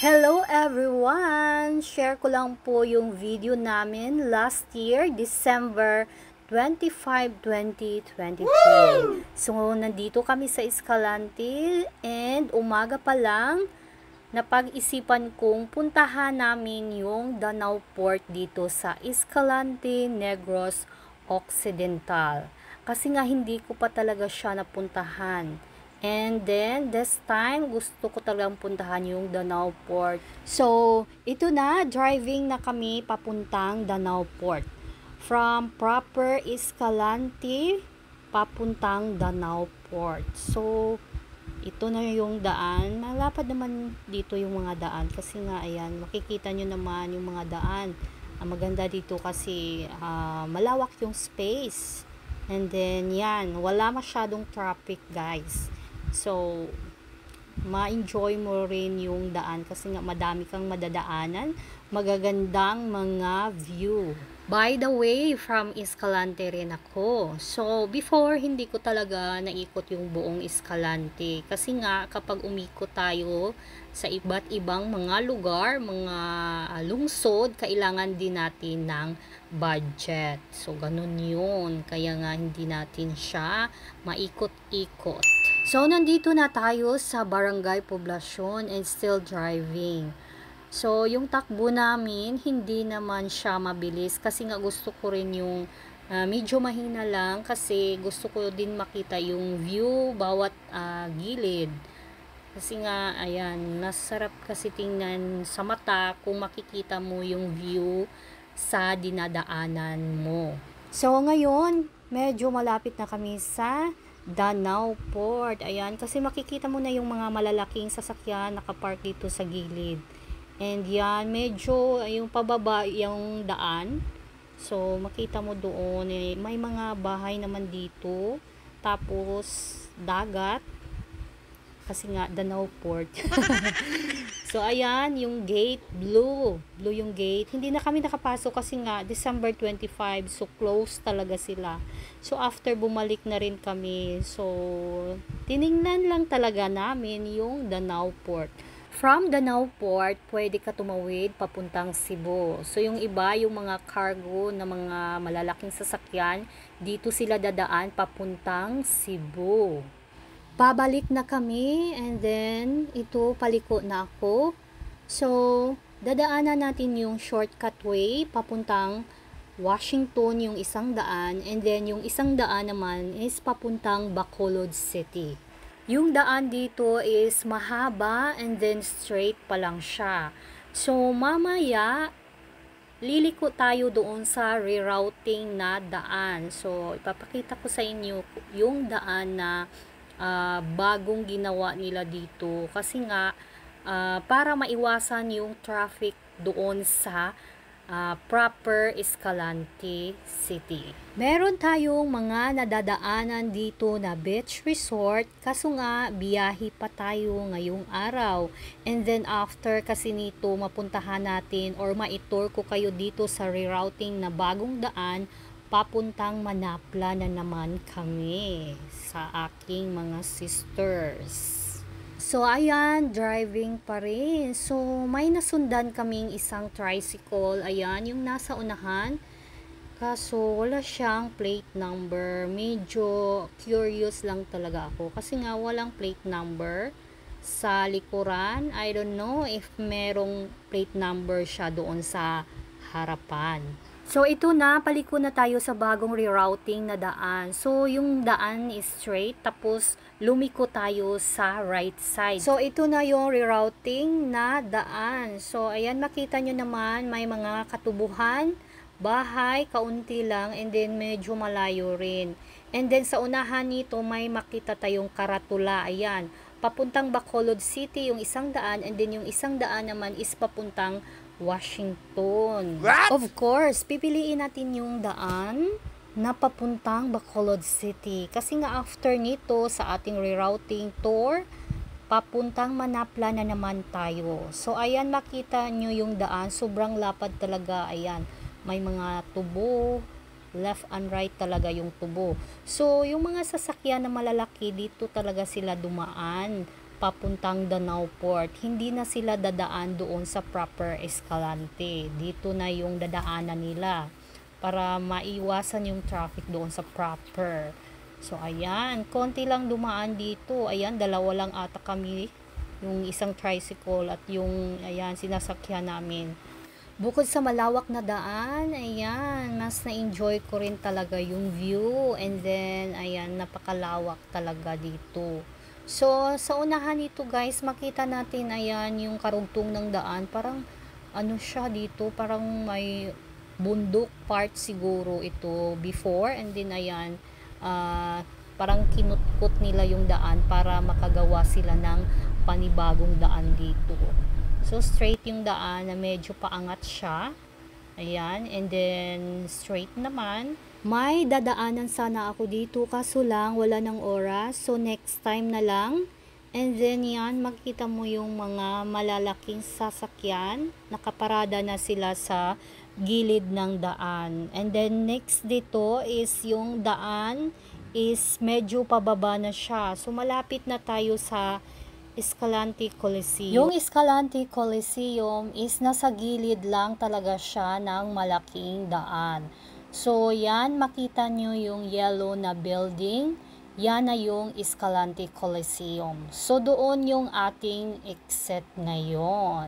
Hello everyone! Share ko lang po yung video namin last year, December 25, 2023. So, nandito kami sa Escalante and umaga pa lang napag-isipan kong puntahan namin yung Danau Port dito sa Escalante, Negros Occidental. Kasi nga hindi ko pa talaga siya napuntahan. And then, this time, gusto ko talagang puntahan yung Danau Port. So, ito na, driving na kami papuntang Danau Port. From proper Escalante, papuntang Danau Port. So, ito na yung daan. Malapad naman dito yung mga daan. Kasi nga, ayan, makikita nyo naman yung mga daan. Ang maganda dito kasi malawak yung space. And then, yan, wala masyadong traffic, guys. So, ma-enjoy mo rin yung daan kasi nga madami kang madadaanan, magagandang mga view. By the way, from Escalante rin ako. So, before, hindi ko talaga naikot yung buong Escalante. Kasi nga, kapag umikot tayo sa iba't ibang mga lugar, mga lungsod, kailangan din natin ng budget. So, ganun yun. Kaya nga, hindi natin siya maikot-ikot. So, nandito na tayo sa Barangay Poblacion and still driving. So, yung takbo namin, hindi naman siya mabilis kasi nga gusto ko rin yung medyo mahina lang kasi gusto ko din makita yung view bawat gilid. Kasi nga, ayan, nasarap kasi tingnan sa mata kung makikita mo yung view sa dinadaanan mo. So, ngayon, medyo malapit na kami sa Danau Port. Ayan, kasi makikita mo na yung mga malalaking sasakyan nakapark dito sa gilid. And yan, medyo yung pababa yung daan. So, makita mo doon, may mga bahay naman dito. Tapos, dagat. Kasi nga, Danau Port. So, ayan, yung gate, blue. Blue yung gate. Hindi na kami nakapasok kasi nga, December 25. So, close talaga sila. So, after bumalik na rin kami. So, tiningnan lang talaga namin yung Danau Port. From Danau Port, pwede ka tumawid papuntang Cebu. So, yung iba, yung mga cargo na mga malalaking sasakyan, dito sila dadaan papuntang Cebu. Pabalik na kami and then ito paliko na ako. So, dadaanan natin yung shortcut way papuntang Washington yung isang daan and then yung isang daan naman is papuntang Bacolod City. Yung daan dito is mahaba and then straight pa lang siya. So, mamaya liliko tayo doon sa rerouting na daan. So, ipapakita ko sa inyo yung daan na bagong ginawa nila dito kasi nga para maiwasan yung traffic doon sa proper Escalante City. Meron tayong mga nadadaanan dito na beach resort kaso nga biyahe pa tayo ngayong araw. And then after kasi nito mapuntahan natin or maitur ko kayo dito sa rerouting na bagong daan papuntang Manapla na naman kami sa aking mga sisters. So, ayan, driving pa rin. So, may nasundan kaming isang tricycle. Ayan, yung nasa unahan. Kaso, wala siyang plate number. Medyo curious lang talaga ako. Kasi nga, walang plate number sa likuran. I don't know if merong plate number siya doon sa harapan. So, ito na, paliko na tayo sa bagong rerouting na daan. So, yung daan is straight, tapos lumiko tayo sa right side. So, ito na yung rerouting na daan. So, ayan, makita nyo naman, may mga katubuhan, bahay, kaunti lang, and then medyo malayo rin. And then, sa unahan nito, may makita tayong karatula. Ayan, papuntang Bacolod City, yung isang daan, and then yung isang daan naman is papuntang Washington. What? Of course, pipiliin natin yung daan na papuntang Bacolod City. Kasi nga after nito sa ating rerouting tour, papuntang Manapla na naman tayo. So, ayan, makita nyo yung daan. Sobrang lapad talaga. Ayan, may mga tubo. Left and right talaga yung tubo. So, yung mga sasakyan na malalaki, dito talaga sila dumaan papuntang Danau Port. Hindi na sila dadaan doon sa proper Escalante. Dito na yung dadaanan nila para maiwasan yung traffic doon sa proper. So ayan, konti lang dumaan dito. Ayan, dalawa lang ata kami, yung isang tricycle at yung ayan sinasakyan namin. Bukod sa malawak na daan, ayan, mas na-enjoy ko rin talaga yung view, and then ayan, napakalawak talaga dito. So sa unahan nito guys, makita natin ayan yung karugtong ng daan, parang ano siya dito, parang may bundok part siguro ito before, and then ayan, parang kinutkot nila yung daan para makagawa sila ng panibagong daan dito. So straight yung daan na medyo paangat siya. Ayan, and then straight naman. May dadaanan sana ako dito kaso lang wala ng oras. So next time na lang. And then yan, makita mo yung mga malalaking sasakyan. Nakaparada na sila sa gilid ng daan. And then next dito is yung daan is medyo pababa na siya. So malapit na tayo sa Escalante Coliseum. Yung Escalante Coliseum is nasa gilid lang talaga siya ng malaking daan. So yan, makita nyo yung yellow na building. Yan na yung Escalante Coliseum. So doon yung ating exit ngayon.